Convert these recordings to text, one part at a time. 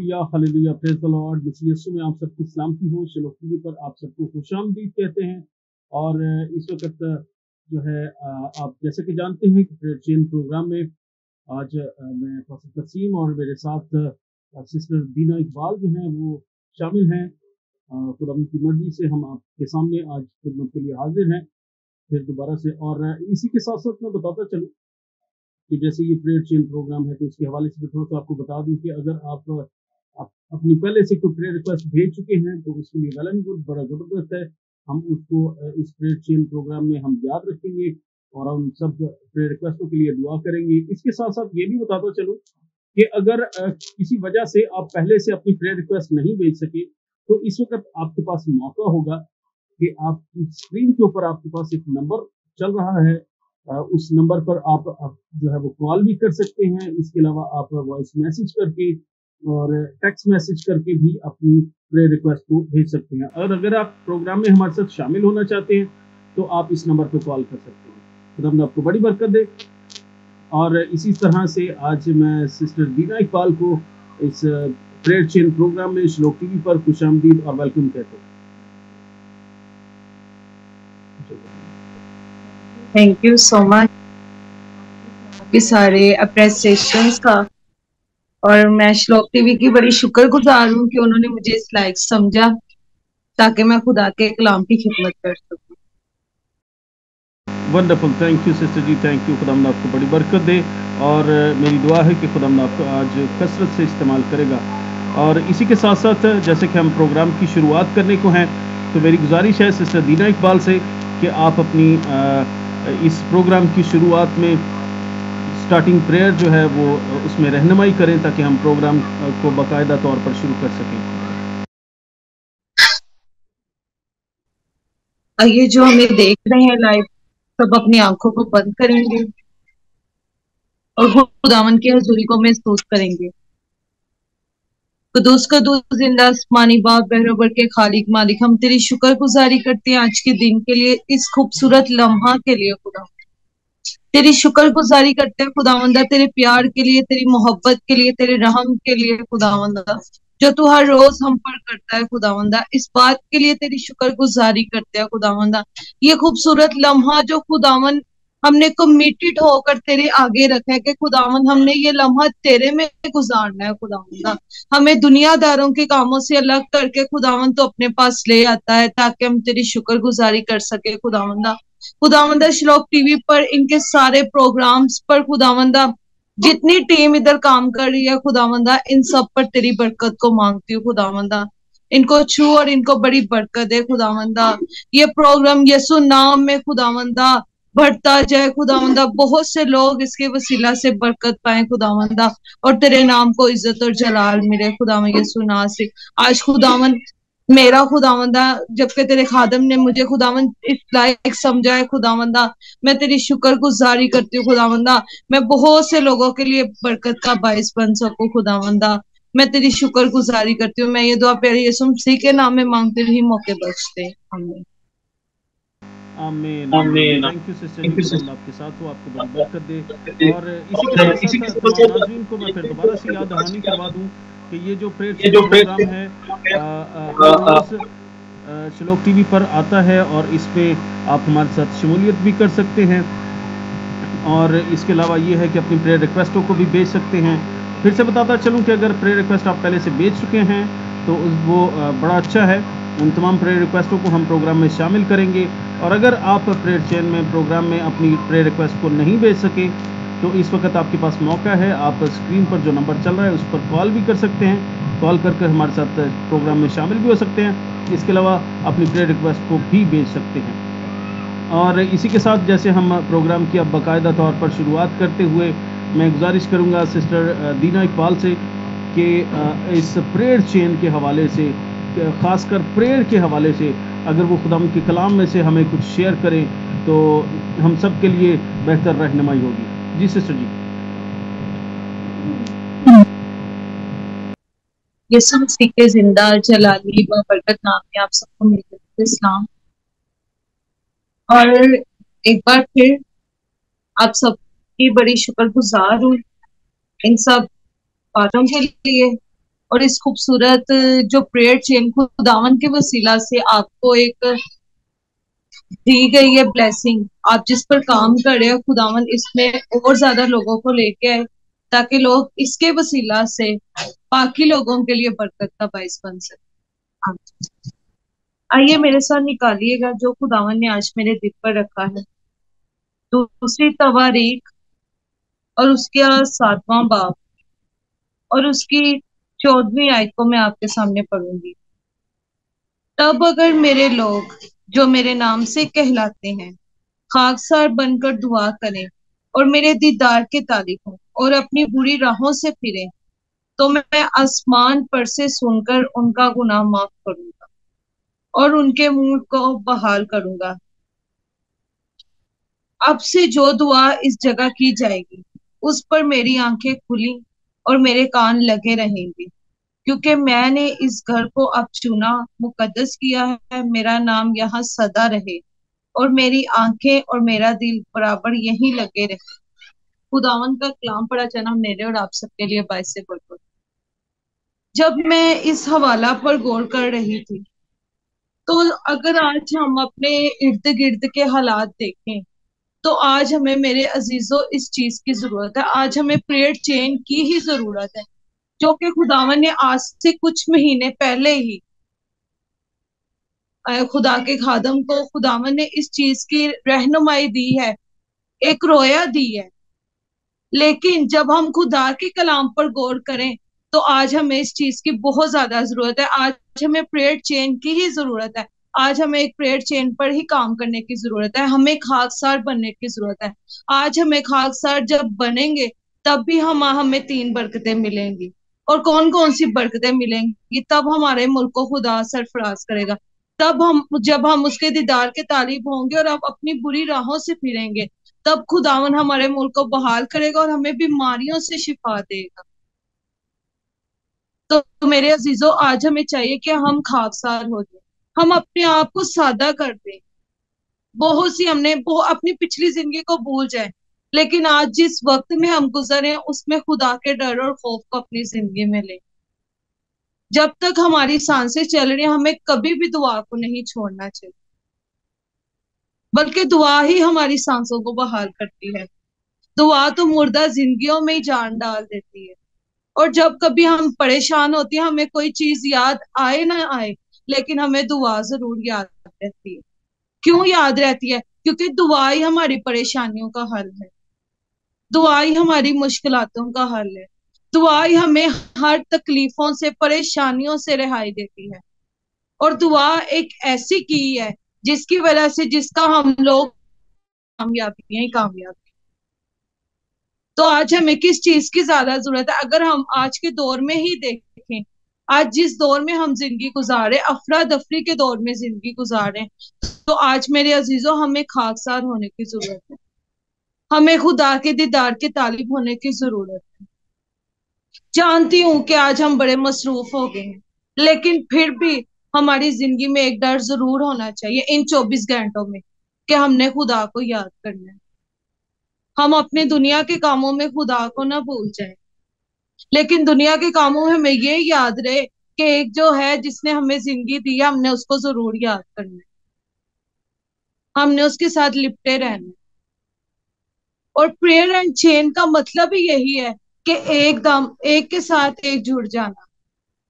Hallelujah, praise the lord. मसीह यीशु में आप सबकी सलामती हो। शिलोह टीवी पर आप सबको खुशामदीद कहते हैं। और इस वक्त जो है आप जैसे कि जानते हैं कि प्रेयर चेन प्रोग्राम में आज मैं पास्टर तसीम और मेरे साथ सिस्टर दीना इकबाल जो हैं वो शामिल हैं। खुदा की मर्जी से हम आपके सामने आज खिदमत के लिए हाजिर हैं फिर दोबारा से। और इसी के साथ साथ मैं बताता चलूँ कि जैसे ये प्रेयर चेन प्रोग्राम है तो इसके हवाले से थोड़ा सा आपको बता दूं कि अगर आप अपनी पहले से कोई प्रेयर रिक्वेस्ट भेज चुके हैं तो उसके लिए वेल एंड गुड, बड़ा ज़बरदस्त है। हम उसको इस प्रेयर चेन प्रोग्राम में हम याद रखेंगे और हम सब प्रेयर रिक्वेस्टों के लिए दुआ करेंगे। इसके साथ साथ ये भी बताता चलूं कि अगर किसी वजह से आप पहले से अपनी प्रेयर रिक्वेस्ट नहीं भेज सके तो इस वक्त आपके पास मौका होगा कि आपकी स्क्रीन के ऊपर आपके पास एक नंबर चल रहा है। उस नंबर पर आप जो है वो कॉल भी कर सकते हैं। इसके अलावा आप वॉइस मैसेज करके और टेक्स्ट मैसेज करके भी अपनी प्रेयर रिक्वेस्ट को भेज सकते हैं। और अगर आप प्रोग्राम में हमारे साथ शामिल होना चाहते हैं तो आप इस नंबर पर कॉल कर सकते हैं। खुदा आपको बड़ी बरकत दे। और इसी तरह से आज मैं सिस्टर दीना इकबाल को इस प्रेयर चेन प्रोग्राम में शिलोह टीवी पर खुशामदीद और वेलकम कहते हैं। थैंक यू सो मच आपके सारे अप्रेसिएशंस का। और मैं शिलोह टीवी की बड़ी शुक्रगुजार हूँ कि उन्होंने मुझे इस लायक समझा ताकि मैं खुदा के कलाम की खिदमत कर सकूं। Wonderful, thank you sister ji, thank you. खुदा आपको बड़ी बरकत दे और मेरी दुआ है कि खुदा आपको आज कसरत से इस्तेमाल करेगा। और इसी के साथ साथ जैसे कि हम प्रोग्राम की शुरुआत करने को हैं तो मेरी गुजारिश है सिस्टर दीना इकबाल से कि आप अपनी इस प्रोग्राम की शुरुआत में स्टार्टिंग प्रेयर जो है वो उसमें रहनुमाई करें ताकि हम प्रोग्राम को बाकायदा तौर पर शुरू कर सकें। ये जो हमें देख रहे हैं लाइव, सब अपनी आंखों को बंद करेंगे और खुदावन की हजूरी को महसूस करेंगे। कदूस कदूस जिंदा आसमानी बाप बहरोबर के खालिक मालिक, हम तेरी शुक्रगुजारी करते हैं आज के दिन के लिए, इस खूबसूरत लम्हा के लिए। खुदा तेरी शुक्रगुजारी करते हैं खुदावंदा, तेरे प्यार के लिए, तेरी मोहब्बत के लिए, तेरे रहम के लिए खुदावंदा, जो तू हर रोज हम पर करता है खुदावंदा। इस बात के लिए तेरी शुक्रगुजारी करते हैं खुदावंदा। ये खूबसूरत लम्हा जो खुदावन हमने कमिटेड होकर तेरे आगे रखा है कि खुदावन हमने ये लम्हा तेरे में गुजारना है खुदावंदा। हमें दुनियादारों के कामों से अलग करके खुदावन तो अपने पास ले आता है ताकि हम तेरी शुक्रगुजारी कर सके खुदावंदा। खुदावंदा शिलोह टीवी पर इनके सारे प्रोग्राम्स पर खुदावंदा जितनी टीम इधर काम कर रही है खुदावंदा, इन सब पर तेरी बरकत को मांगती हूँ खुदावंदा। इनको छू और इनको बड़ी बरकत है खुदावंदा। ये प्रोग्राम यीशु नाम में खुदावंदा बढ़ता जाए खुदावंदा, बहुत से लोग इसके वसीला से बरकत पाए खुदावंदा और तेरे नाम को इज्जत और जलाल मिले खुदावन यीशु नाम से। आज खुदावन मेरा खुदावंदा, जबकि तेरे खादम ने मुझे खुदावन इस लायक समझा है खुदावंदा, मैं तेरी शुक्रगुजारी करती हूँ खुदावंदा। मैं बहुत से लोगों के लिए बरकत का बायस बन सकूं खुदावंदा, मैं तेरी शुक्रगुजारी करती हूँ। मैं ये दुआ प्यारे यीशु मसीह के नाम में मांगते रही, मौके बख्शते। आमीन आमीन आमीन। थैंक यू सिस्टर जी, खुदा आपके साथ हो, आपको बड़ी बरकत दे। और इसी के साथ साथ तमाम नाज़रीन को मैं फिर दोबारा से याद दहानी करवा दूं कि ये जो प्रेयर चेन प्रोग्राम है हर रोज़ शिलोह टीवी पर आता है और इस पे आप हमारे साथ शमूलियत भी कर सकते हैं। और इसके अलावा ये है कि अपनी प्रेयर रिक्वेस्टों को भी भेज सकते हैं। फिर से बताता चलूँ कि अगर प्रेयर रिक्वेस्ट आप पहले से भेज चुके हैं तो वो बड़ा अच्छा है। उन तमाम प्रेयर रिक्वेस्टों को हम प्रोग्राम में शामिल करेंगे। और अगर आप प्रेयर चेन में प्रोग्राम में अपनी प्रेयर रिक्वेस्ट को नहीं भेज सके तो इस वक्त आपके पास मौका है, आप स्क्रीन पर जो नंबर चल रहा है उस पर कॉल भी कर सकते हैं। कॉल करके हमारे साथ प्रोग्राम में शामिल भी हो सकते हैं। इसके अलावा अपनी प्रेयर रिक्वेस्ट को भी भेज सकते हैं। और इसी के साथ जैसे हम प्रोग्राम की अब बाकायदा तौर पर शुरुआत करते हुए मैं गुजारिश करूंगा सिस्टर दीना इकबाल से कि इस प्रेयर चेन के हवाले से, ख़ासकर प्रेयर के हवाले से अगर वो खुदा के कलाम में से हमें कुछ शेयर करें तो हम सब के लिए बेहतर रहनुमाई होगी। जी सिस्टर जी। यीशु मसीह के जिंदा जलाली व बरकत नाम में आप सबको मेरे इस्लाम। और एक बार फिर आप सबकी बड़ी शुक्रगुजार हूँ इन सब बातों के लिए और इस खूबसूरत जो प्रेयर चेन खुदावन के वसीला से आपको एक दी गई है ब्लेसिंग, आप जिस पर काम कर रहे हो खुदावन इसमें और ज्यादा लोगों को लेके आए, ताकि लोग इसके वसीला से बाकी लोगों के लिए बरकत का बायस बन सके। आइए मेरे साथ निकालिएगा जो खुदावन ने आज मेरे दिल पर रखा है, दूसरी तवारीख और उसका 7वां बाब और उसकी 14वीं आयत को मैं आपके सामने पढ़ूंगी। तब अगर मेरे लोग जो मेरे नाम से कहलाते हैं खाकसार बनकर दुआ करें और मेरे दीदार के तालिब हों और अपनी बुरी राहों से फिरें, तो मैं आसमान पर से सुनकर उनका गुनाह माफ करूंगा और उनके मुंह को बहाल करूंगा। अब से जो दुआ इस जगह की जाएगी उस पर मेरी आंखें खुली और मेरे कान लगे रहेंगे, क्योंकि मैंने इस घर को अब चुना, मुकद्दस किया है, मेरा नाम यहाँ सदा रहे और मेरी आंखें और मेरा दिल बराबर यहीं लगे रहे। खुदावन का कलाम पढ़ा जाना मेरे और आप सबके लिए बायस बरकत। जब मैं इस हवाला पर गौर कर रही थी, तो अगर आज हम अपने इर्द गिर्द के हालात देखें, तो आज हमें मेरे अजीजों इस चीज की जरूरत है। आज हमें प्रेयर चेन की ही जरूरत है, जो कि खुदावन ने आज से कुछ महीने पहले ही खुदा के खादम को खुदावन ने इस चीज की रहनुमाई दी है, एक रोया दी है। लेकिन जब हम खुदा के कलाम पर गौर करें, तो आज हमें इस चीज की बहुत ज्यादा जरूरत है। आज हमें प्रेयर चेन की ही जरूरत है। आज हमें एक प्रेयर चेन पर ही काम करने की जरूरत है। हमें खाकसार बनने की जरूरत है। आज हमें खाकसार जब बनेंगे, तब भी हमें 3 बरकतें मिलेंगी। और कौन कौन सी बरकतें मिलेंगी? तब हमारे मुल्क को खुदा सरफराज करेगा। तब जब हम उसके दीदार के तालिब होंगे और अब अपनी बुरी राहों से फिरेंगे, तब खुदावन हमारे मुल्क को बहाल करेगा और हमें बीमारियों से शिफा देगा। तो मेरे अजीजों, आज हमें चाहिए कि हम खाकसार हो जाए, हम अपने आप को सादा कर दें। बहुत सी हमने अपनी पिछली जिंदगी को भूल जाए, लेकिन आज जिस वक्त में हम गुजरे उसमें खुदा के डर और खौफ को अपनी जिंदगी में ले। जब तक हमारी सांसें चल रही हैं, हमें कभी भी दुआ को नहीं छोड़ना चाहिए, बल्कि दुआ ही हमारी सांसों को बहाल करती है। दुआ तो मुर्दा जिंदगियों में ही जान डाल देती है। और जब कभी हम परेशान होते हैं, हमें कोई चीज याद आए ना आए, लेकिन हमें दुआ जरूर याद रहती है। क्यों याद रहती है? क्योंकि दुआ ही हमारी परेशानियों का हल है। दुआ ही हमारी मुश्किलातों का हल है। दुआ ही हमें हर तकलीफों से, परेशानियों से रिहाई देती है। और दुआ एक ऐसी की है जिसकी वजह से, जिसका हम लोग कामयाबी ही कामयाबी। तो आज हमें किस चीज की ज्यादा जरूरत है? अगर हम आज के दौर में ही देखें, आज जिस दौर में हम जिंदगी गुजारे, अफरा दफरी के दौर में जिंदगी गुजारे, तो आज मेरे अजीजों हमें खाकसार होने की जरूरत है। हमें खुदा के दीदार के तालिब होने की जरूरत है। जानती हूं कि आज हम बड़े मसरूफ हो गए हैं, लेकिन फिर भी हमारी जिंदगी में एक डर जरूर होना चाहिए इन 24 घंटों में, कि हमने खुदा को याद करना है। हम अपने दुनिया के कामों में खुदा को ना भूल जाए, लेकिन दुनिया के कामों में हमें ये याद रहे कि एक जो है जिसने हमें जिंदगी दी है, हमने उसको जरूर याद करना है। हमने उसके साथ लिपटे रहना है। और प्रेयर एंड चेन का मतलब ही यही है कि एकदम एक के साथ एक जुड़ जाना।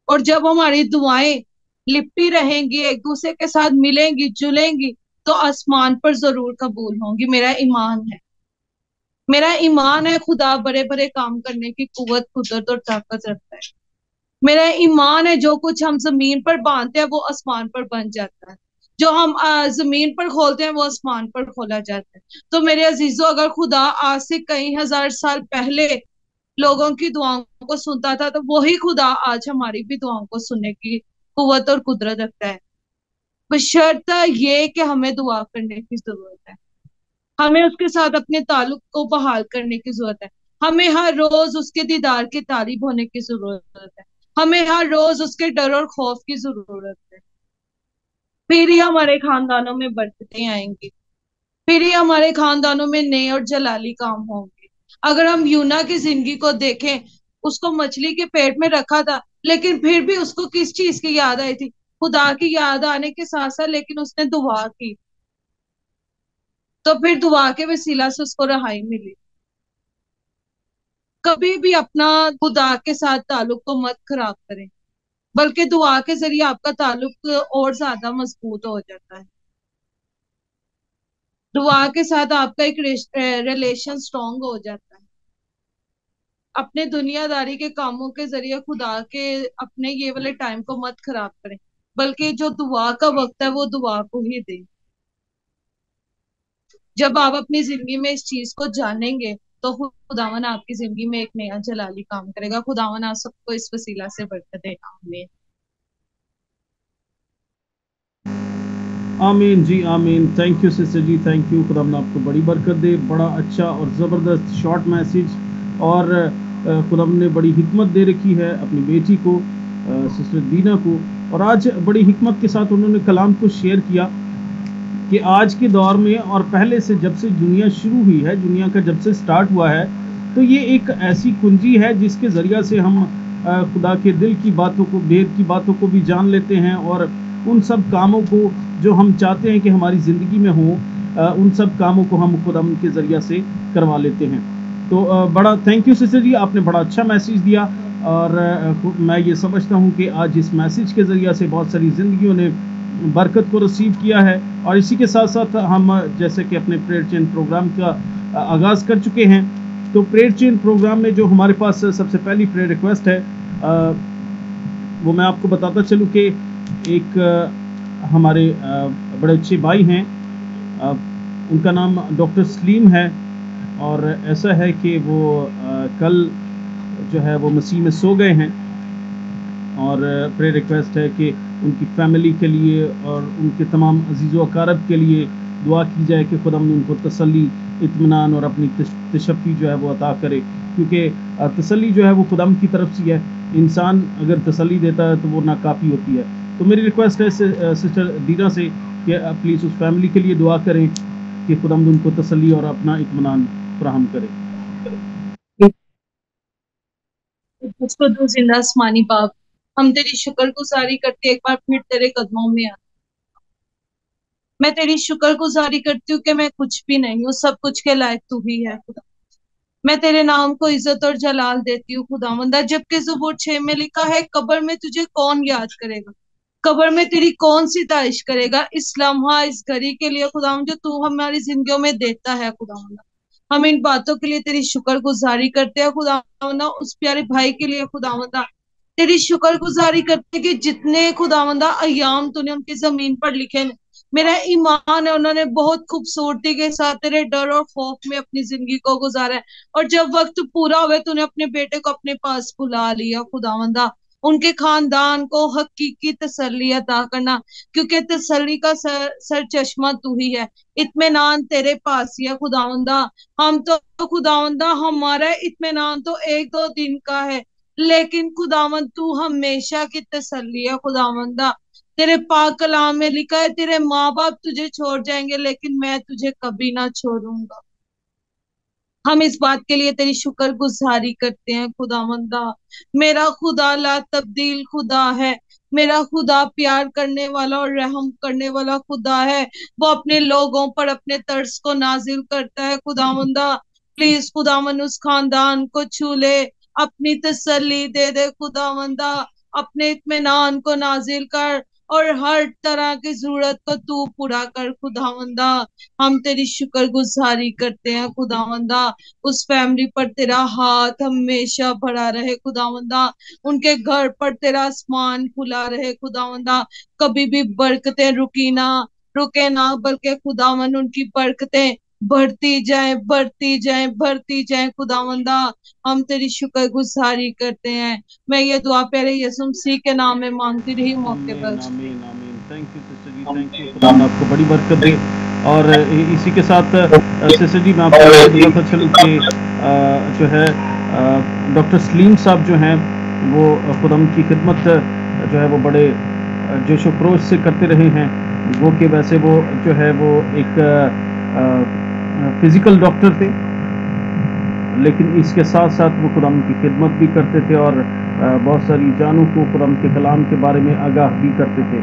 और जब हमारी दुआएं लिपटी रहेंगी, एक दूसरे के साथ मिलेंगी जुलेंगी, तो आसमान पर जरूर कबूल होंगी। मेरा ईमान है, मेरा ईमान है खुदा बड़े बड़े काम करने की कुव्वत, कुदरत और ताकत रखता है। मेरा ईमान है जो कुछ हम जमीन पर बांधते हैं वो आसमान पर बन जाता है। जो हम जमीन पर खोलते हैं वो आसमान पर खोला जाता है। तो मेरे अजीजों, अगर खुदा आज से कई हजार साल पहले लोगों की दुआओं को सुनता था, तो वही खुदा आज हमारी भी दुआओं को सुनने की कुव्वत और कुदरत रखता है। बशर्ते ये कि हमें दुआ करने की जरूरत है। हमें उसके साथ अपने ताल्लुक को बहाल करने की जरूरत है। हमें हर रोज उसके दीदार के तालिब होने की जरूरत है। हमें हर रोज उसके डर और खौफ की जरूरत है। फिर ही हमारे खानदानों में बरकतें आएंगी। फिर ही हमारे खानदानों में नए और जलाली काम होंगे। अगर हम यूना की जिंदगी को देखें, उसको मछली के पेट में रखा था, लेकिन फिर भी उसको किस चीज की याद आई थी? खुदा की याद आने के साथ साथ लेकिन उसने दुआ की, तो फिर दुआ के वसीला से उसको रहाई मिली। कभी भी अपना खुदा के साथ ताल्लुक को मत खराब करें, बल्कि दुआ के जरिए आपका ताल्लुक और ज्यादा मजबूत हो जाता है। दुआ के साथ आपका एक रिलेशन स्ट्रांग हो जाता है। अपने दुनियादारी के कामों के जरिए खुदा के अपने ये वाले टाइम को मत खराब करें, बल्कि जो दुआ का वक्त है वो दुआ को ही दें। जब आप अपनी जिंदगी में इस चीज को जानेंगे तो खुदावन आपकी जिंदगी में एक नया जलाली काम करेगा। खुदावन आप सबको इस वसीला से बरकत दे। आमीन। आमीन जी, आमीन। Thank you sister ji, thank you. खुदा आपको बड़ी बरकत दे। बड़ा अच्छा और ज़बरदस्त शॉर्ट मैसेज, और खुदा ने बड़ी हिकमत दे रखी है अपनी बेटी को, सिस्टर दीना को, और आज बड़ी हिकमत के साथ उन्होंने कलाम को शेयर किया कि आज के दौर में और पहले से जब से दुनिया शुरू हुई है, दुनिया का जब से स्टार्ट हुआ है, तो ये एक ऐसी कुंजी है जिसके ज़रिया से हम खुदा के दिल की बातों को, भेद की बातों को भी जान लेते हैं, और उन सब कामों को जो हम चाहते हैं कि हमारी ज़िंदगी में हो, उन सब कामों को हम खुदा के ज़रिया से करवा लेते हैं। तो बड़ा थैंक यू सिस्टर जी, आपने बड़ा अच्छा मैसेज दिया, और मैं ये समझता हूँ कि आज इस मैसेज के ज़रिया से बहुत सारी ज़िंदगियों ने बरकत को रिसीव किया है। और इसी के साथ साथ हम जैसे कि अपने प्रेयर चेन प्रोग्राम का आगाज़ कर चुके हैं। तो प्रेयर चेन प्रोग्राम में जो हमारे पास सबसे पहली प्रेयर रिक्वेस्ट है, वो मैं आपको बताता चलूँ कि एक हमारे बड़े अच्छे भाई हैं, उनका नाम डॉक्टर सलीम है, और ऐसा है कि वो कल जो है वो मसीह में सो गए हैं, और प्रेयर रिक्वेस्ट है कि उनकी फैमिली के लिए और उनके तमाम अजीज़ अकारब के लिए दुआ की जाए कि खुदा उनको तसल्ली, इत्मीनान और अपनी तशफ़ी जो है वो अता करे, क्योंकि तसल्ली जो है वो खुदा की तरफ से है। इंसान अगर तसल्ली देता है तो वो नाकाफ़ी होती है। तो मेरी रिक्वेस्ट है सिस्टर दीना से कि प्लीज़ उस फैमिली के लिए दुआ करें कि खुदा उनको तसल्ली और अपना इत्मीनान फराहम करे। उसको दो जिंदा आसमानी बाप, हम तेरी शुक्रगुजारी करते एक बार फिर तेरे कदमों में मैं तेरी शुक्रगुजारी करती हूँ कि मैं कुछ भी नहीं हूँ, सब कुछ के लायक तू ही है खुदा। मैं तेरे नाम को इज्जत और जलाल देती हूँ खुदावंदा, जबकि ज़बूर 6 में लिखा है, कब्र में तुझे कौन याद करेगा, कब्र में तेरी कौन सी तारीश करेगा। इस लम्हा, इस घड़ी के लिए खुदावंद जो तू हमारी जिंदगियों में देता है खुदावंदा, हम इन बातों के लिए तेरी शुक्रगुजारी करते हैं खुदावंदा। उस प्यारे भाई के लिए खुदावंदा तेरी शुक्रगुजारी करते हैं कि जितने खुदावंदा अय्याम तूने उनकी जमीन पर लिखे, मेरा ईमान है उन्होंने बहुत खूबसूरती के साथ तेरे डर और खौफ में अपनी जिंदगी को गुजारा है, और जब वक्त पूरा हुआ तूने अपने बेटे को अपने पास बुला लिया खुदावंदा। उनके खानदान को हकीकी तसल्ली अता करना, क्योंकि तसल्ली का सर चश्मा तू ही है, इत्मीनान तेरे पास ही है खुदावंदा। हम तो खुदावंदा हमारा इत्मीनान तो एक दो दिन का है, लेकिन खुदावंद तू हमेशा की तसल्ली है खुदावंदा। तेरे पाक कलाम में लिखा है, तेरे माँ बाप तुझे छोड़ जाएंगे लेकिन मैं तुझे कभी ना छोड़ूंगा। हम इस बात के लिए तेरी शुक्रगुजारी करते हैं खुदावंदा। मेरा खुदा ला तब्दील खुदा है, मेरा खुदा प्यार करने वाला और रहम करने वाला खुदा है। वो अपने लोगों पर अपने तर्स को नाजिल करता है खुदावंदा। प्लीज खुदावन उस खानदान को छू ले, अपनी तसल्ली दे दे खुदावंदा, अपने इत्मीनान को नाजिल कर, और हर तरह की जरूरत को तू पूरा कर खुदावंदा। हम तेरी शुक्रगुजारी करते हैं खुदावंदा। उस फैमिली पर तेरा हाथ हमेशा भरा रहे खुदावंदा, उनके घर पर तेरा आसमान खुला रहे खुदावंदा। कभी भी बरकतें रुके ना, बल्कि खुदावन उनकी बरकतें बढ़ती जाए, बढ़ती जाए, बढ़ती जाए खुदावंदा। हम तेरी शुक्रगुजारी करते हैं। मैं ये दुआ प्यारे यीशु मसीह के नाम में मांगती रही मौके पर। आमीन, आमीन। Thank you sister ji, thank you. खुदा आपको बड़ी बरकत दे। और इसी के साथ सिस्टर जी मैं आपको बताता चलूँ कि जो है डॉक्टर सलीम साहब जो हैं वो खुदा की खिदमत जो है वो बड़े जोश व खरोश से करते रहे हैं। वो कि वैसे वो जो है वो एक फिज़िकल डॉक्टर थे, लेकिन इसके साथ साथ वो खुदा की खिदमत भी करते थे, और बहुत सारी जानों को खुदाम के कलाम के बारे में आगाह भी करते थे।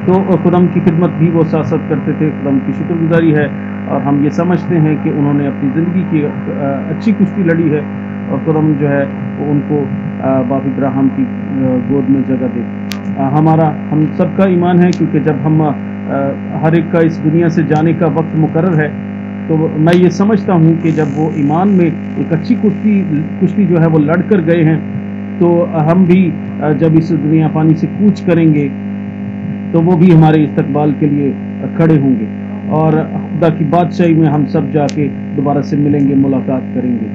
तो खुदाम की खिदमत भी वो साथ साथ करते थे। खुदाम की शुक्रगुजारी है और हम ये समझते हैं कि उन्होंने अपनी ज़िंदगी की अच्छी कुश्ती लड़ी है और खुदाम जो है वो उनको बाप इब्राहिम की गोद में जगह दे। हम सबका ईमान है, क्योंकि जब हम हर एक का इस दुनिया से जाने का वक्त मुकर्रर है, तो मैं ये समझता हूँ कि जब वो ईमान में एक अच्छी कुश्ती जो है वो लड़ कर गए हैं, तो हम भी जब इस दुनिया पानी से कूच करेंगे तो वो भी हमारे इस्तकबाल के लिए खड़े होंगे और खुदा की बादशाही में हम सब जाके दोबारा से मिलेंगे, मुलाकात करेंगे।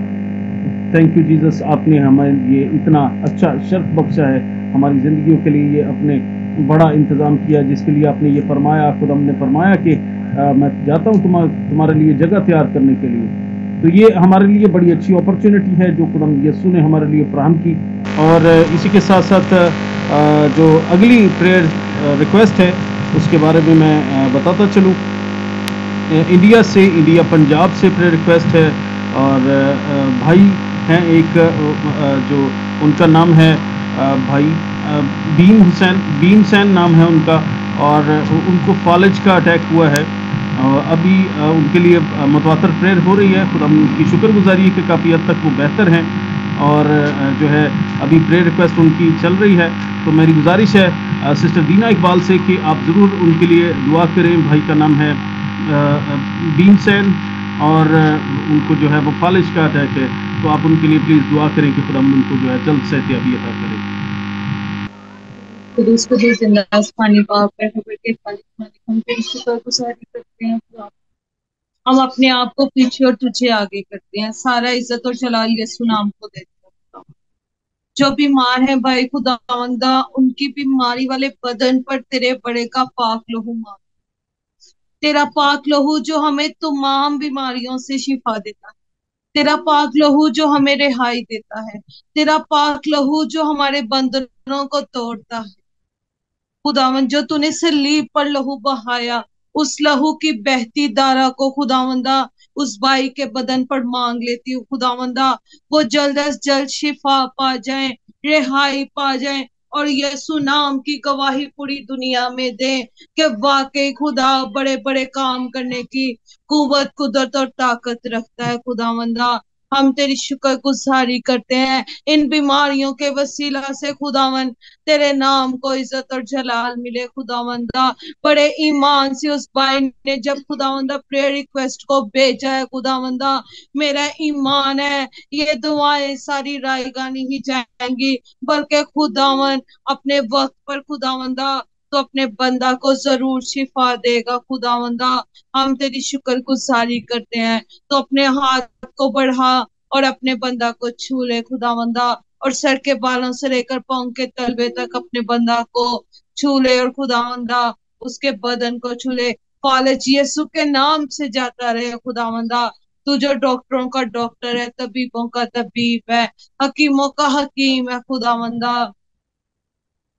थैंक यू जीसस, आपने हमें ये इतना अच्छा शर्फ बख्शा है हमारी ज़िंदगियों के लिए, ये अपने बड़ा इंतज़ाम किया जिसके लिए आपने ये फरमाया। खुद हमने फरमाया कि मैं जाता हूँ तुम्हारे लिए जगह तैयार करने के लिए। तो ये हमारे लिए बड़ी अच्छी अपॉर्चुनिटी है जो खुदा यीशु ने हमारे लिए फराहम की। और इसी के साथ साथ जो अगली प्रेयर रिक्वेस्ट है उसके बारे में मैं बताता चलूँ। इंडिया पंजाब से प्रेयर रिक्वेस्ट है और भाई हैं एक जो उनका नाम है भाई बीम हुसैन नाम है उनका, और उनको फालिज का अटैक हुआ है। अभी उनके लिए मुतवातर प्रेयर हो रही है। खुदा उनकी शुक्रगुजारी है कि काफ़ी हद तक वो बेहतर हैं और जो है अभी प्रेयर रिक्वेस्ट उनकी चल रही है। तो मेरी गुजारिश है सिस्टर दीना इकबाल से कि आप ज़रूर उनके लिए दुआ करें। भाई का नाम है बीम हुसैन और उनको जो है वो फालिज का अटैक है, तो आप उनके लिए प्लीज़ दुआ करें कि खुदा उनको जो है जल्द सेहतियाबी अता करें। कुदूस कुदूस जिंदा आसमानी बाप है, खबर के खालिक मालिक, हम तेरी शुक्रगुजारी करते हैं खुदा। हम अपने आप को पीछे और तुझे आगे करते हैं, सारा इज्जत और जलाल यीशु नाम को देते हैं खुदा। जो बीमार है भाई खुदावंदा, उनकी बीमारी वाले बदन पर तेरे बड़े का पाक लहू मार, तेरा पाक लहू जो हमें तमाम बीमारियों से शिफा देता है, तेरा पाक लहू जो हमें रिहाई देता है, तेरा पाक लहू जो हमारे बंधनों को तोड़ता है। खुदावन जो तूने सलीब पर लहू बहाया, उस लहू की बहती धारा को खुदावंदा उस भाई के बदन पर मांग लेती हूँ खुदावंदा, वो जल्द अज जल्द शिफा पा जाए, रिहाई पा जाए और यीशु नाम की गवाही पूरी दुनिया में दे कि वाकई खुदा बड़े बड़े काम करने की कुवत, कुदरत और ताकत रखता है खुदावंदा। हम तेरी शुक्रगुजारी करते हैं इन बीमारियों के वसीला से खुदावन, तेरे नाम को इज्जत और जलाल मिले खुदावंदा। बड़े ईमान से उस भाई ने जब खुदावंदा प्रेयर रिक्वेस्ट को भेजा है खुदावंदा, मेरा ईमान है ये दुआएं सारी रायगा नहीं जाएंगी, बल्कि खुदावन अपने वक्त पर खुदावंदा तो अपने बंदा को जरूर शिफा देगा खुदावंदा। हम तेरी शुक्रगुजारी करते हैं, तो अपने हाथ को बढ़ा और अपने बंदा को छू ले खुदावंदा, और सर के बालों से लेकर पांव के तलवे तक अपने बंदा को छू ले और खुदावंदा उसके बदन को छू ले। फालिज यीशु के नाम से जाता रहे खुदावंदा। तू जो डॉक्टरों का डॉक्टर है, तबीबों का तबीब है, हकीमों का हकीम है खुदावंदा।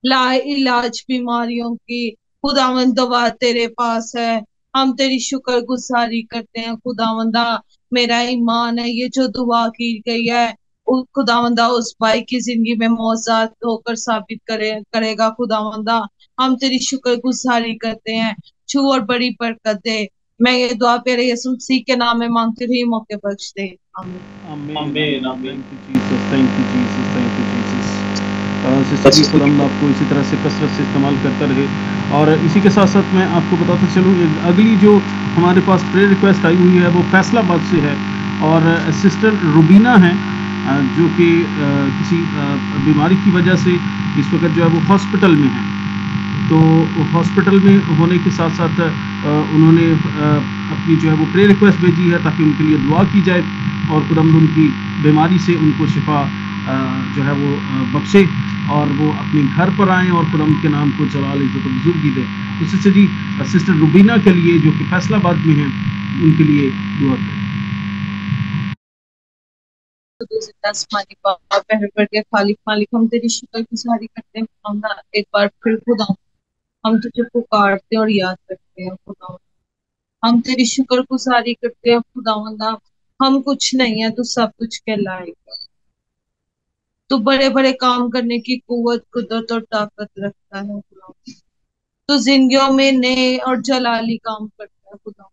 लाइलाज बीमारियों की खुदावंद दवा तेरे पास है। हम तेरी शुक्रगुजारी करते हैं खुदावंदा। मेरा ईमान है ये जो दुआ की गई है खुदावंदा उस भाई की जिंदगी में मौजूद होकर साबित करेगा खुदावंदा। हम तेरी शुक्रगुजारी करते हैं, छू और बड़ी बरकत दे। मैं ये दुआ प्यारे यीशु मसीह के नाम में मांगती हुई मौके बख्श दे। आमीन आमीन आमीन। Thank you Jesus, thank you Jesus. Sister ji खुदा आपको इसी तरह से कसरत से इस्तेमाल करता रहे। और इसी के साथ साथ मैं आपको बताता चलूँ, अगली जो हमारे पास प्रेयर रिक्वेस्ट आई हुई है वो फैसलाबाद से है और सिस्टर रुबीना है जो कि किसी बीमारी की वजह से इस वक्त जो है वो हॉस्पिटल में है। तो हॉस्पिटल में होने के साथ साथ उन्होंने अपनी जो है वो प्रेयर रिक्वेस्ट भेजी है ताकि उनके लिए दुआ की जाए और खुदा उनकी बीमारी से उनको शिफा जो है वो बख्शे और वो अपने घर पर आएँ और खुदा उनके नाम को जलाल इज़्ज़त और बुजुर्गी दे। तो सिस्टर जी सिस्टर रुबीना के लिए जो कि फैसलाबाद में हैं उनके लिए दुआ करें। खालिक मालिक, हम तेरी शुक्रगुजारी करते हैं खुदा। एक बार फिर खुदा हम तुझे पुकारते और याद करते हैं खुदा। हम तेरी शुक्रगुजारी करते हैं खुदावंदा। हम कुछ नहीं है, तू सब कुछ कहलाएगा। तू बड़े बड़े काम करने की कुव्वत, कुदरत और ताकत रखता है खुदा। तू जिंदगियों में नए और जलाली काम करता है खुदा।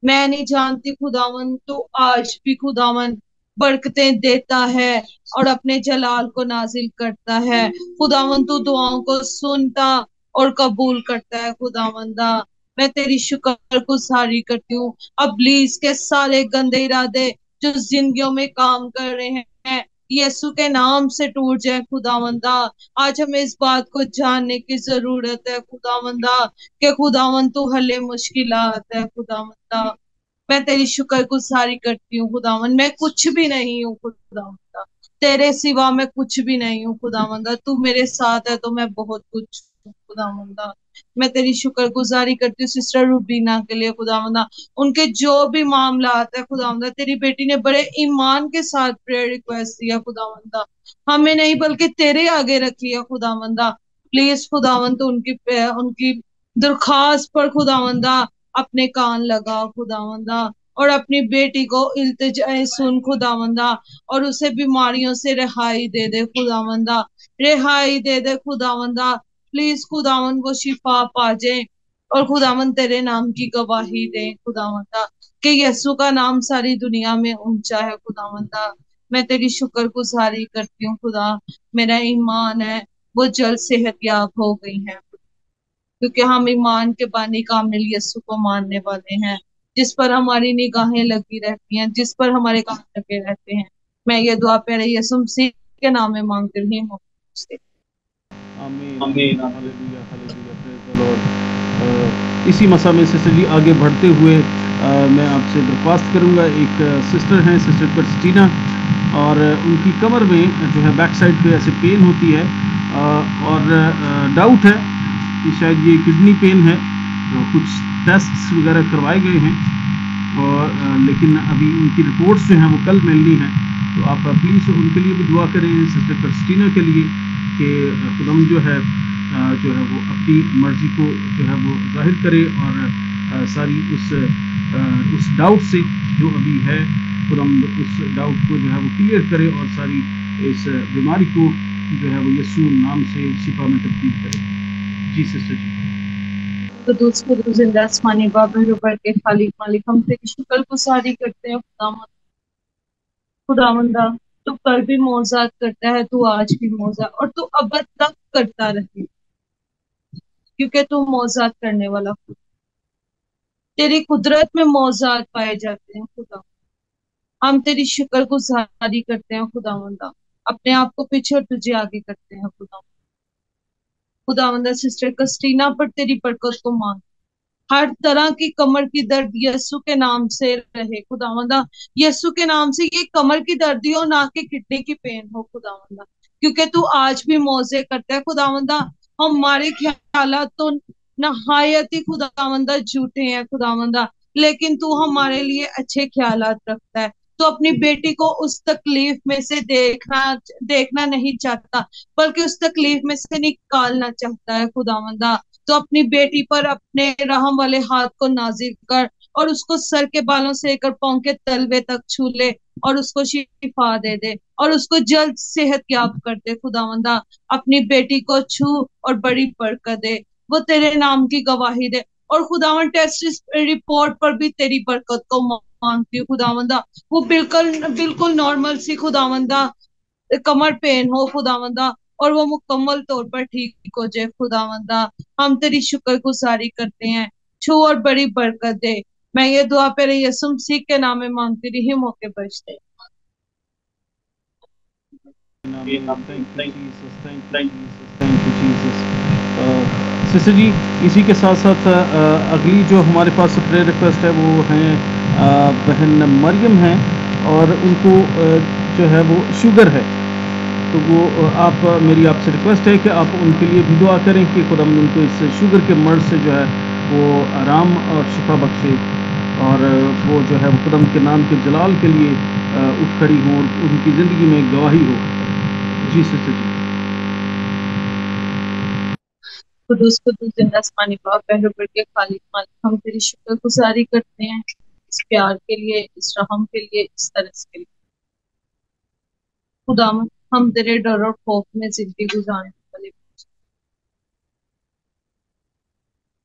मैं नहीं जानती खुदावन, तो आज भी खुदावन बरकतें देता है और अपने जलाल को नाजिल करता है। खुदावन तू दुआओं को सुनता और कबूल करता है खुदावंदा। मैं तेरी शुक्र गुजारी करती हूँ। अबलीस के सारे गंदे इरादे जो जिंदगियों में काम कर रहे हैं, यीशु के नाम से टूट जाए खुदावंदा। आज हमें इस बात को जानने की जरूरत है खुदावंदा कि खुदावन तू हले मुश्किलात है खुदावंदा। मैं तेरी शुक्र गुजारी करती हूँ खुदावन। मैं कुछ भी नहीं हूँ खुदावंदा, तेरे सिवा मैं कुछ भी नहीं हूँ खुदावंदा। तू मेरे साथ है तो मैं बहुत कुछ हूँ खुदावंदा। मैं तेरी शुक्र गुजारी करती हूँ सिस्टर रूबीना के लिए खुदावंदा। उनके जो भी मामला आता है खुदावंदा, तेरी बेटी ने बड़े ईमान के साथ प्रेयर रिक्वेस्ट दिया खुदावंदा। हमें नहीं बल्कि तेरे आगे रखी है खुदावंदा। प्लीज खुदावंद उनकी उनकी दरखास्त पर खुदावंदा अपने कान लगा खुदावंदा, और अपनी बेटी को इल्तिजाए सुन खुदावंदा, और उसे बीमारियों से रिहाई दे दे खुदावंदा। रिहाई दे दे खुदावंदा। प्लीज खुदावंद वो शिफा पा जाए और खुदावंद तेरे नाम की गवाही दे खुदावंदा कि यीशु का नाम सारी दुनिया में ऊंचा है खुदावंदा। मैं तेरी शुक्र गुजारी करती हूँ खुदा। मेरा ईमान है वो जल्द सेहतयाब हो गई है, क्योंकि हम ईमान के बानी कामिल यीशु को मानने वाले हैं, जिस पर हमारी निगाहें लगी रहती हैं, जिस पर हमारे कान लगे रहते हैं। मैं ये दुआ प्यारे यीशु मसीह के नाम में मांगती रही हूँ। आमीन आमीन hallelujah hallelujah praise the Lord. इसी मसा में सिस्टर जी आगे बढ़ते हुए मैं आपसे दरख्वास्त करूंगा। एक सिस्टर हैं, सिस्टर क्रिस्टीना, और उनकी कमर में जो है बैक साइड पे ऐसे पेन होती है, और डाउट है कि शायद ये किडनी पेन है। तो कुछ टेस्ट्स वगैरह करवाए गए हैं, और लेकिन अभी उनकी रिपोर्ट्स जो हैं वो कल मिलनी है। तो आप प्लीज़ उनके लिए भी दुआ करें, सिस्टर क्रिस्टीना के लिए, कि खुदाम जो है वो अपनी मर्जी को जो है वो जाहिर करे, और सारी उस डाउट से जो अभी है, खुदाम उस डाउट को जो है वो क्लियर करे, और सारी इस बीमारी को जो है वो यीशु नाम से शिफा में तब्दील करे। जी सिस्टर जी। तो दोस्तों जिंदा आसमानी बाप ऊपर के खालिक मालिक, हम तेरी शुक्र गुजारी करते हैं खुदावंदा। तू कल भी मौजाद करता है, तू आज भी मौजा, और तू अब तक करता रहे, क्योंकि तू मौजाद करने वाला खुदा। तेरी कुदरत में मौजाद पाए जाते हैं खुदा। हम तेरी शुक्र गुजारी करते हैं खुदावंदा, अपने आप को पीछे और तुझे आगे करते हैं खुदा। खुदावंदा सिस्टर क्रिस्टीना पर तेरी बरकत को मांग। हर तरह की कमर की दर्द यीशु के नाम से रहे खुदावंदा। यीशु के नाम से ये कमर की दर्द हो, ना कि किडनी की पेन हो खुदावंदा, क्योंकि तू आज भी मौजे करता है खुदावंदा। हमारे ख्यालात तो नहायत ही खुदावंदा झूठे हैं खुदावंदा, लेकिन तू हमारे लिए अच्छे ख्यालात रखता है। तो अपनी बेटी को उस तकलीफ में से देखना नहीं चाहता, बल्कि उस तकलीफ में से निकालना चाहता है खुदावंदा। तो अपनी बेटी पर अपने रहम वाले हाथ को नाजिल कर, और उसको सर के बालों से लेकर पांव के तलवे तक छू ले, और उसको शिफा दे दे, और उसको जल्द सेहत याब कर दे खुदावंदा। अपनी बेटी को छू और बड़ी बरकत दे, वो तेरे नाम की गवाही दे। और खुदावन टेस्ट रिपोर्ट पर भी तेरी बरकत को मांगती हूँ खुदावंदा। वो बिल्कुल बिल्कुल नॉर्मल सी खुदावंदा कमर पेन हो खुदावंदा, और वो मुकम्मल तौर पर ठीक हो जाए खुदावंदा। हम तेरी शुक्र गुजारी करते हैं, छू और बड़ी बरकत दे। मैं ये दुआ पेरे यीशु मसीह के नाम में मांगती रही, मौके बचते। सिस्टर जी, इसी के साथ साथ अगली जो हमारे पास प्रेयर रिक्वेस्ट है वो हैं बहन मरियम हैं, और उनको जो है वो शुगर है। तो वो मेरी आपसे रिक्वेस्ट है कि आप उनके लिए भी दुआ करें कि खुदा उनको इस शुगर के मर्ज से जो है वो आराम और शिफा बख्शे, और वो जो है वो खुदा के नाम के जलाल के लिए उठ खड़ी हो, और उनकी ज़िंदगी में गवाही हो। जी सिस्टर जी। खुदूस खुदूस जिंदा आसमानी बाप पहले बढ़ के खालिक मालिक, हम तेरी शुक्र गुजारी करते हैं इस प्यार के लिए, इस रहम के लिए, इस तरस के लिए खुदावन। हम तेरे डर और खौफ में जिंदगी गुजारने वाले।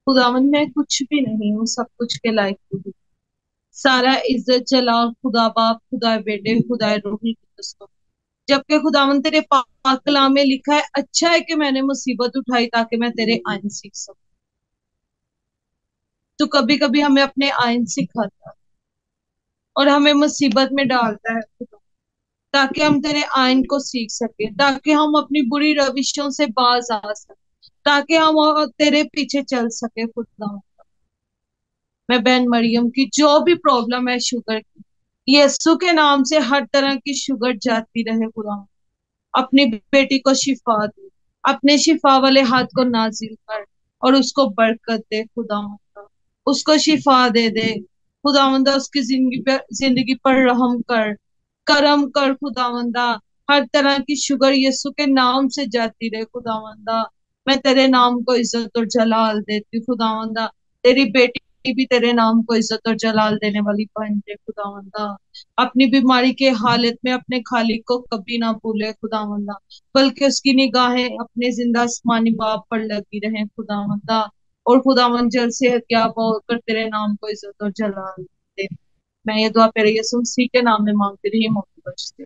खुदावन मैं कुछ भी नहीं हूँ, सब कुछ के लायक तू ही। सारा इज्जत जलाल खुदा बाप, खुदा बेटे, खुदा रूहुल कुद्दुस को। जबकि खुदावन तेरे पाक कलाम में लिखा है, अच्छा है कि मैंने मुसीबत उठाई ताकि मैं तेरे आइन सीख सकूं। तो कभी कभी हमें अपने आइन सिखाता है और हमें मुसीबत में डालता है खुदा, ताकि हम तेरे आइन को सीख सके, ताकि हम अपनी बुरी रविशों से बाज आ सके, ताकि हम और तेरे पीछे चल सके खुदा। मैं बहन मरियम की जो भी प्रॉब्लम है शुगर की, यीशु के नाम से हर तरह की शुगर जाती रहे खुदा। अपनी बेटी को शिफा दे, अपने शिफा वाले हाथ को नाजिल कर और उसको बरकत दे खुदा। उसको शिफा दे दे खुदावंदा, उसकी जिंदगी पर रहम कर, करम कर खुदावंदा। हर तरह की शुगर यीशु के नाम से जाती रहे खुदावंदा। मैं तेरे नाम को इज्जत और जलाल देती हूँ खुदावंदा। तेरी बेटी भी तेरे नाम को इज्जत और जलाल देने वाली बन जाए खुदावंदा। अपनी बीमारी के हालत में अपने खालिक को कभी ना भूले खुदावंदा, बल्कि उसकी निगाहें अपने जिंदा आसमानी बाप पर लगी रहें खुदावंदा। और खुदावन जल से क्या होकर तेरे नाम को इज्जत और जलाल दे। मैं ये दुआ तेरे यीशु मसीह के नाम में मांगती रही, मौके बचते।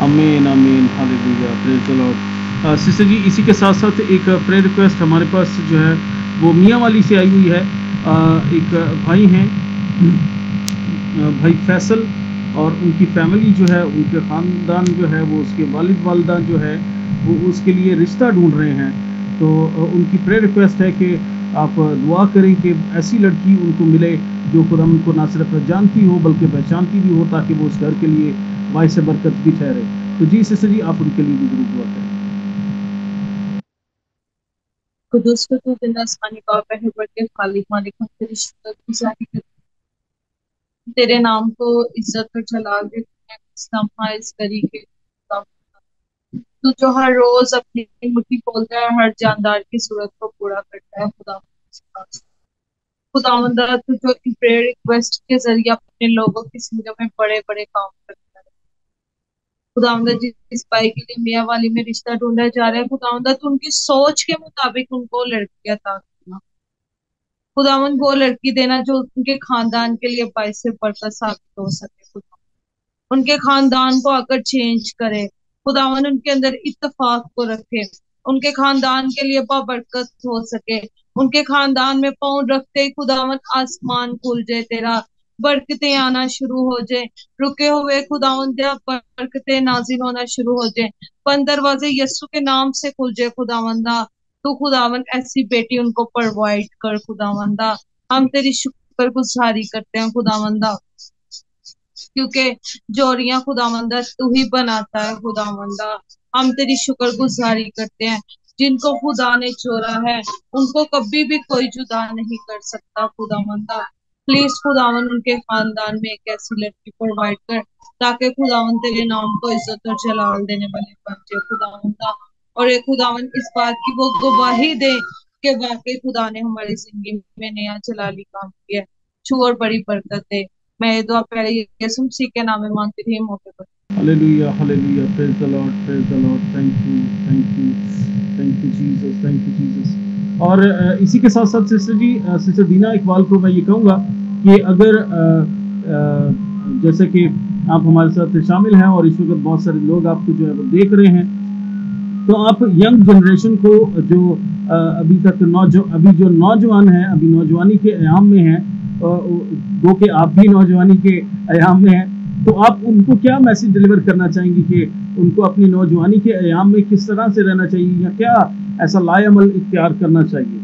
आमीन आमीन, hallelujah, praise the lord. Sister ji, इसी के साथ साथ एक प्रेयर रिक्वेस्ट हमारे पास जो है वो मियाँ वाली से आई हुई है। एक भाई हैं, भाई फैसल, और उनकी फैमिली जो है, उनके ख़ानदान जो है वो, उसके वालिद वालदा जो है वो उसके लिए रिश्ता ढूंढ रहे हैं। तो उनकी प्रेयर रिक्वेस्ट है कि आप दुआ करें कि ऐसी लड़की उनको मिले जो खुदा उनको ना सिर्फ जानती हो बल्कि पहचानती भी हो, ताकि वो उस घर के लिए बाइस बरकत भी ठहरे। तो जी सिस्टर जी, आप उनके लिए भी जरूर दुआ करें। कुदूस को तू जिंदा आसमानी बाप है, बढ़ के खालिक मालिक, हम तेरी शुक्रगुजारी करते हैं। तेरे नाम को इज्जत और जलाल देते हैं इस लम्हा, इस घड़ी के। तू जो हर रोज अपनी मुट्ठी खोलता है, हर जानदार की सूरत को पूरा करता है खुदा। खुदावंदा तू जो प्रेयर रिक्वेस्ट के जरिए अपने लोगों की जिंदगी में बड़े बड़े काम करता है खुदावंदा। जिस भाई के लिए मियाँ वाली में रिश्ता ढूंढा जा रहा है खुदावंदा, तू उनकी सोच के मुताबिक उनको लड़की अता करना खुदावंद। वो लड़की देना जो उनके खानदान के लिए बाइस से बरकत साबित हो सके खुदा। उनके खानदान को आकर चेंज करे खुदावन, उनके अंदर इत्तेफाक को रखे, उनके खानदान के लिए बरकत हो सके। उनके खानदान में पाँव रखते ही खुदावन आसमान खुल जाए, तेरा बरकतें आना शुरू हो जाए। रुके हुए खुदावन तेरा बरकतें नाजिल होना शुरू हो जाए। बंद दरवाजे यीशु के नाम से खुल जाए खुदावंदा। तो खुदावन ऐसी बेटी उनको प्रोवाइड कर खुदावंदा। हम तेरी शुक्र गुजारी करते हैं खुदावंदा, क्योंकि जोड़ियां खुदावंदा तू ही बनाता है खुदावंदा। हम तेरी शुक्र गुजारी करते हैं। जिनको खुदा ने जोड़ा है उनको कभी भी कोई जुदा नहीं कर सकता खुदावंदा। प्लीज खुदावन उनके खानदान में एक ऐसी लड़की प्रोवाइड कर, ताकि खुदावन तेरे नाम को इज्जत और जलाल देने वाले बन जाए खुदावंदा। और एक खुदावन इस बात की वो गवाही दे कि वाकई खुदा ने हमारी जिंदगी में नया जलाली काम किया है। छू और बड़ी बरकत दे। मैं ये दुआ पहले यीशु मसीह के नाम में मांगती थी, मौके पर। Hallelujah hallelujah, praise the Lord, praise the Lord. Thank you, thank you, thank you Jesus, thank you Jesus. और इसी के साथ साथ सिस्टर जी, सिस्टर दीना इकबाल को मैं ये कहूँगा कि अगर जैसे कि आप हमारे साथ शामिल हैं और इस वक्त बहुत सारे लोग आपको जो है वो देख रहे हैं, तो आप यंग जनरेशन को जो अभी तक अभी जो नौजवान हैं, अभी नौजवानी के अयाम में हैं, गो कि आप भी नौजवानी के अयाम में हैं, तो आप उनको क्या मैसेज डिलीवर करना चाहेंगे कि उनको अपनी नौजवानी के अयाम में किस तरह से रहना चाहिए, या क्या ऐसा लाएअमल इख्तियार करना चाहिए?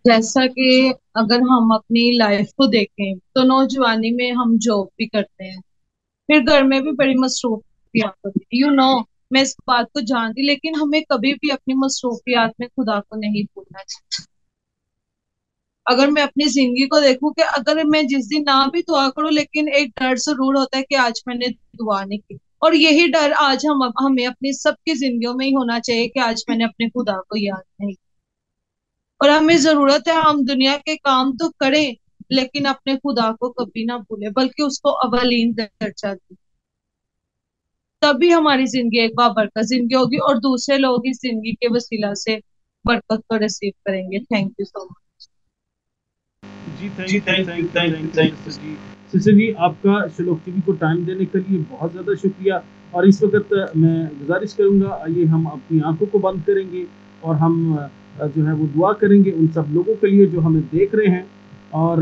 जैसा कि अगर हम अपनी लाइफ को देखें तो नौजवानी में हम जॉब भी करते हैं, फिर घर में भी बड़ी मसरूफियात होती है, मैं इस बात को जानती, लेकिन हमें कभी भी अपनी मसरूफियात में खुदा को नहीं भूलना चाहिए। अगर मैं अपनी जिंदगी को देखूं कि अगर मैं जिस दिन ना भी दुआ करूं, लेकिन एक डर जरूर होता है कि आज मैंने दुआ नहीं की, और यही डर आज हमें अपनी सबकी जिंदगियों में ही होना चाहिए कि आज मैंने अपने खुदा को याद नहीं। और हमें जरूरत है हम दुनिया के काम तो करें, लेकिन अपने खुदा को कभी ना भूले, बल्कि उसको अवलीन दर्जा दे। तभी हमारी जिंदगी एक बाबरकत जिंदगी होगी और दूसरे लोग इस जिंदगी के वसीला से बरकत को रिसीव करेंगे। Thank you so much. जी जी thank you thank you thank you thank you thank you thank sister ji. Sister ji, आपका श्लोक टीवी को टाइम देने के लिए बहुत ज़्यादा शुक्रिया। और इस वक्त मैं गुजारिश करूँगा, आइए हम अपनी आंखों को बंद करेंगे और हम जो है वो दुआ करेंगे उन सब लोगों के लिए जो हमें देख रहे हैं, और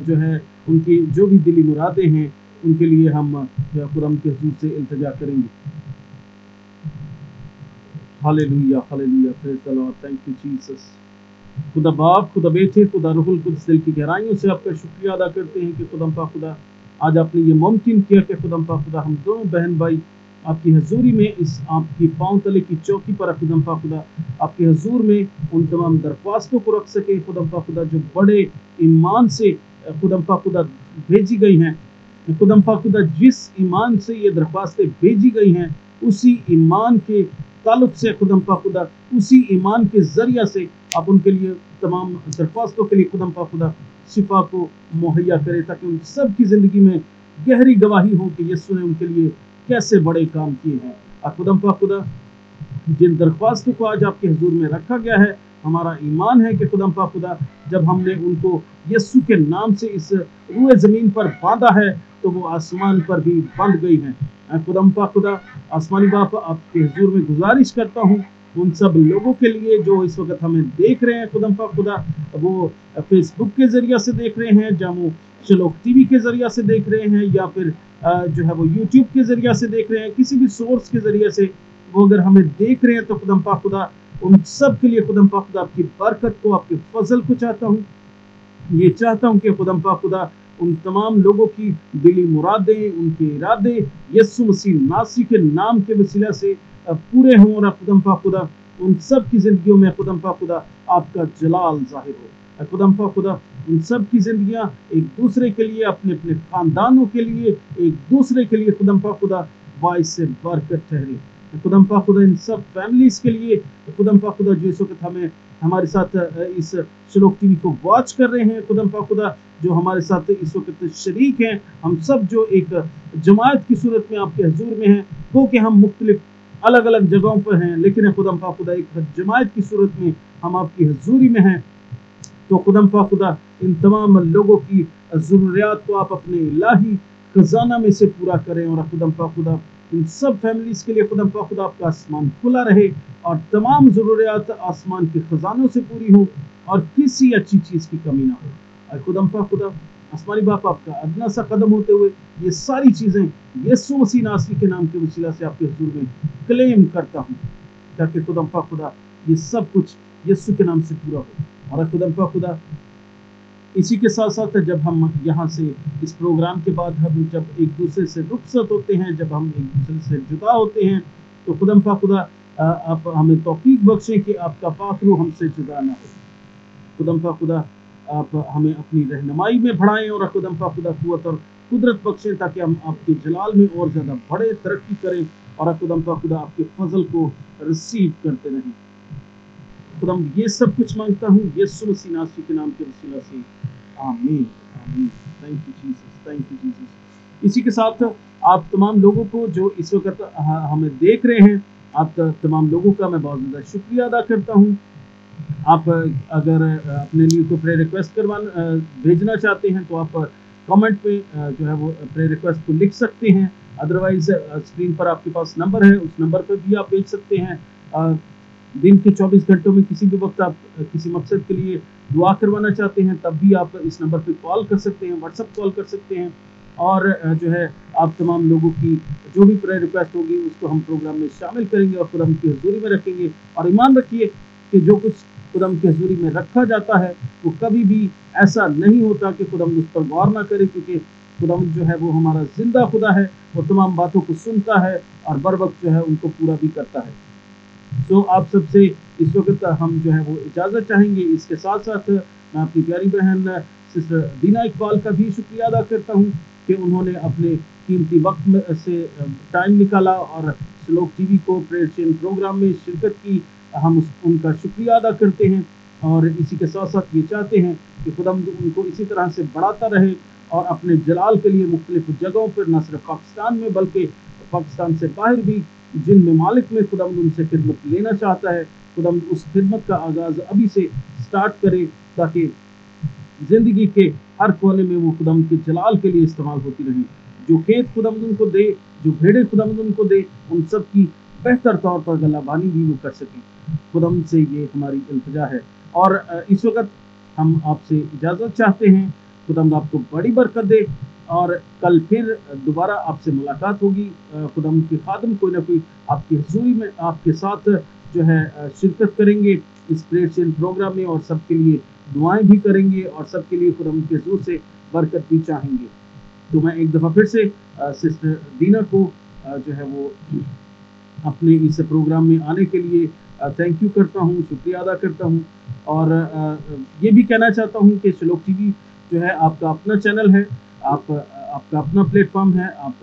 जो है उनकी जो भी दिली मुरादें हैं उनके लिए हम जो है खुदा के हुजूर से इल्तिजा करेंगे। Hallelujah hallelujah, praise the Lord, thank you Jesus. खुदा बाप, खुदा बेटे, खुदा रूहुल कुद्स, दिल की गहराइयों से आपका शुक्रिया अदा करते हैं कि खुदा पा खुदा आज आपने ये मुमकिन किया कि खुदा पा खुदा हम दोनों बहन भाई आपकी हजूरी में इस आपकी पांव तले की चौकी पर खुदा पा खुदा आपके हजूर में उन तमाम दरख्वास्तों को रख सके खुदा पा खुदा जो बड़े ईमान से खुदा पा खुदा भेजी गई हैं। खुदा पा खुदा जिस ईमान से ये दरख्वास्तें भेजी गई हैं, उसी ईमान के ताल्लुक से खुदा पा खुदा उसी ईमान के जरिया से आप उनके लिए तमाम दरख्वास्तों के लिए खुदा पा खुदा शिफा को मुहैया करे, ताकि उन सब की ज़िंदगी में गहरी गवाही हो कि यीशु ने उनके लिए कैसे बड़े काम किए हैं। और खुदा पा खुदा जिन दरख्वास्तों को आज आपके हुजूर में रखा गया है, हमारा ईमान है कि खुदा पा खुदा जब हमने उनको यीशु के नाम से इस रूए ज़मीन पर बांधा है तो वो आसमान पर भी बंध गई हैं। खुदा पा खुदा आसमानी बाप, आपके हुजूर में गुजारिश करता हूँ उन सब लोगों के लिए जो इस वक्त हमें देख रहे हैं खुदा पा खुदा, वो फेसबुक के जरिए से देख रहे हैं, या वो श्लोक टीवी के जरिए से देख रहे हैं, या फिर जो है वो यूट्यूब के जरिए से देख रहे हैं, किसी भी सोर्स के जरिए से वो अगर हमें देख रहे हैं, तो खुदा पा खुदा उन सब के लिए खुदा पा खुदा आपकी बरकत को, आपके फजल को चाहता हूँ। ये चाहता हूँ कि खुदा पा खुदा उन तमाम लोगों की दिली मुरादें, उनके इरादे यीशु मसीह नासी के नाम के वसीला से पूरे हों, और खुदा पा खुदा उन सब की जिंदगियों में खुदा पा खुदा आपका जलाल जाहिर हो। खुदा पा खुदा उन सब की जिंदगियां एक दूसरे के लिए, अपने अपने खानदानों के लिए, एक दूसरे के लिए खुदा पा खुदा बाइस से बरकत ठहरे। खुदा पा खुदा इन सब फैमिलीज के लिए खुदा पा खुदा जो इस वक्त हमें हमारे साथ इस श्लोक टीवी को वॉच कर रहे हैं, खुदा पा खुदा जो हमारे साथ इस वक्त शरीक हैं, हम सब जो एक जमात की सूरत में आपके हजूर में हैं, हो कि हम मुख्तलिफ अलग अलग जगहों पर हैं, लेकिन खुदा पा खुदा एक जमात की सूरत में हम आपकी हजूरी में हैं। तो खुदा पा खुदा इन तमाम लोगों की ज़रूरियात को आप अपने इलाही खजाना में से पूरा करें, और खुदा पा खुदा इन सब फैमिलीज के लिए खुदा पा खुदा आपका आसमान खुला रहे और तमाम ज़रूरियात आसमान के खजानों से पूरी हो और किसी अच्छी चीज़ की कमी ना हो। और खुदा पा खुदा आसमानी बाप, आपका अदना सा कदम होते हुए ये सारी चीज़ें यीशु मसीह नासरी के नाम के वसीला से आपके हुजूर में क्लेम करता हूँ, ताकि खुदा पा खुदा ये सब कुछ यीशु के नाम से पूरा हो। और खुदा पा खुदा इसी के साथ साथ जब हम यहाँ से इस प्रोग्राम के बाद हम जब एक दूसरे से रुखसत होते हैं, जब हम एक दूसरे से जुदा होते हैं, तो खुदा पा खुदा आप हमें तौफीक बख्शें कि आपका पाक रूह हमसे जुदा ना हो। खुदा पा खुदा आप हमें अपनी रहनुमाई में बढ़ाएं, और खुदा पा खुदा कुव्वत और कुदरत बख्शें, ताकि हम आपके जलाल में और ज़्यादा बढ़े, तरक्की करें, और खुदा पा खुदा आपके फजल को रिसीव करते रहें। खुदा ये सब कुछ मांगता हूँ यीशु मसीह नासरी के नाम के वसीला से, आमीन आमीन। Thank you Jesus, thank you Jesus. इसी के साथ आप तमाम लोगों को जो इस वक्त हमें देख रहे हैं, आप तमाम लोगों का मैं बहुत ज़्यादा शुक्रिया अदा करता हूँ। आप अगर अपने लिए कोई प्रे रिक्वेस्ट भेजना चाहते हैं, तो आप कमेंट पे जो है वो प्रे रिक्वेस्ट को लिख सकते हैं। अदरवाइज स्क्रीन पर आपके पास नंबर है, उस नंबर पर भी आप भेज सकते हैं। दिन के 24 घंटों में किसी भी वक्त आप किसी मकसद के लिए दुआ करवाना चाहते हैं, तब भी आप इस नंबर पे कॉल कर सकते हैं, व्हाट्सएप कॉल कर सकते हैं, और जो है आप तमाम लोगों की जो भी प्रेयर रिक्वेस्ट होगी उसको हम प्रोग्राम में शामिल करेंगे और खुदा की हजूरी में रखेंगे। और ईमान रखिए कि जो कुछ खुदा की हजूरी में रखा जाता है वो कभी भी ऐसा नहीं होता कि खुदा उस पर गौर ना करे, क्योंकि खुदा जो है वो हमारा जिंदा खुदा है, वो तमाम बातों को सुनता है और बर वक्त जो है उनको पूरा भी करता है। तो आप सबसे इस वक्त हम जो है वो इजाज़त चाहेंगे। इसके साथ साथ मैं अपनी प्यारी बहन सिस्टर दीना इकबाल का भी शुक्रिया अदा करता हूँ कि उन्होंने अपने कीमती वक्त में से टाइम निकाला और श्लोक टीवी को प्रेयर चेन प्रोग्राम में शिरकत की। हम उनका शुक्रिया अदा करते हैं। और इसी के साथ साथ ये चाहते हैं कि खुदावंद उनको इसी तरह से बढ़ाता रहे और अपने जलाल के लिए मुख्तलिफ जगहों पर न सिर्फ पाकिस्तान में बल्कि पाकिस्तान से बाहर भी जिन ममालिक में खुदावंद उनसे खिदमत लेना चाहता है, खुदावंद उस खिदमत का आगाज़ अभी से स्टार्ट करे ताकि ज़िंदगी के हर कोने में वो खुदावंद के जलाल के लिए इस्तेमाल होती रहें। जो खेत खुदावंद उनको दे, जो भेड़ें खुदावंद उनको दे, उन सब की बेहतर तौर पर गलाबानी भी वो कर सकें। खुदावंद से ये हमारी इल्तिजा है और इस वक्त हम आपसे इजाज़त चाहते हैं। खुदावंद आपको बड़ी बरकत दे और कल फिर दोबारा आपसे मुलाकात होगी। खुदावंद के खादम कोई ना कोई आपकी हुज़ूरी में आपके साथ जो है शिरकत करेंगे इस प्रेयर चेन प्रोग्राम में और सबके लिए दुआएं भी करेंगे और सबके लिए खुदावंद के हुज़ूर से बरकत भी चाहेंगे। तो मैं एक दफ़ा फिर से सिस्टर दीना को जो है वो अपने इस प्रोग्राम में आने के लिए थैंक यू करता हूँ, शुक्रिया अदा करता हूँ और ये भी कहना चाहता हूँ कि शलोक टीवी जो है आपका अपना चैनल है, आपका अपना प्लेटफॉर्म है। आप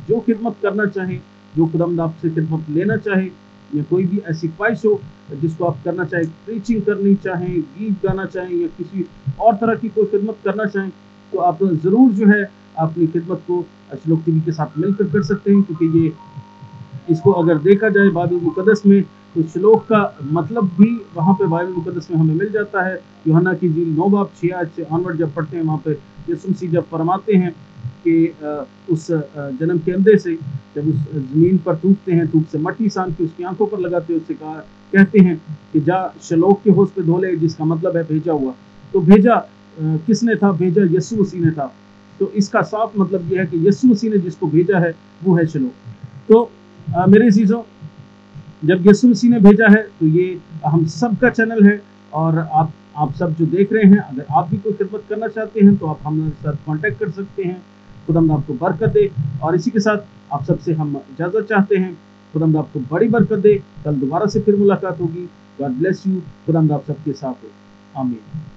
जो खिदमत करना चाहें, जो खुदावंद आपसे खिदमत लेना चाहे या कोई भी ऐसी ख्वाहिश हो जिसको आप करना चाहें, प्रीचिंग करनी चाहें, गीत गाना चाहें या किसी और तरह की कोई खिदमत करना चाहें, तो आप ज़रूर जो है अपनी खिदमत को शलोक टीवी के साथ मिलकर कर सकते हैं। क्योंकि ये इसको अगर देखा जाए बाइबल मुकद्दस में तो श्लोक का मतलब भी वहाँ पे बाइबल मुकद्दस में हमें मिल जाता है। यूहन्ना की इंजील 9 बाब 6 आयत से ऑनवर्ड जब पढ़ते हैं, वहाँ पे यीशु मसीह जब फरमाते हैं कि उस जन्म के अंधे से जब उस ज़मीन पर थूकते हैं, थूक से मट्टी सान के उसकी आंखों पर लगाते हैं, उससे कहते हैं कि जा शलोक के होश पे धो ले, जिसका मतलब है भेजा हुआ। तो भेजा किसने था? भेजा यीशु मसीह ने था। तो इसका साफ मतलब यह है कि यीशु मसीह ने जिसको भेजा है वो है शलोक। तो मेरे अज़ीज़ों, जब यीशु मसीह ने भेजा है तो ये हम सब का चैनल है और आप सब जो देख रहे हैं, अगर आप भी कोई खिदमत करना चाहते हैं तो आप हमारे साथ कांटेक्ट कर सकते हैं। खुदावंद आपको बरकत दे और इसी के साथ आप सबसे हम इजाज़त चाहते हैं। खुदावंद आपको बड़ी बरकत दे। कल दोबारा से फिर मुलाकात होगी। God bless you. खुदावंद आप सबके साथ हो। आमीन।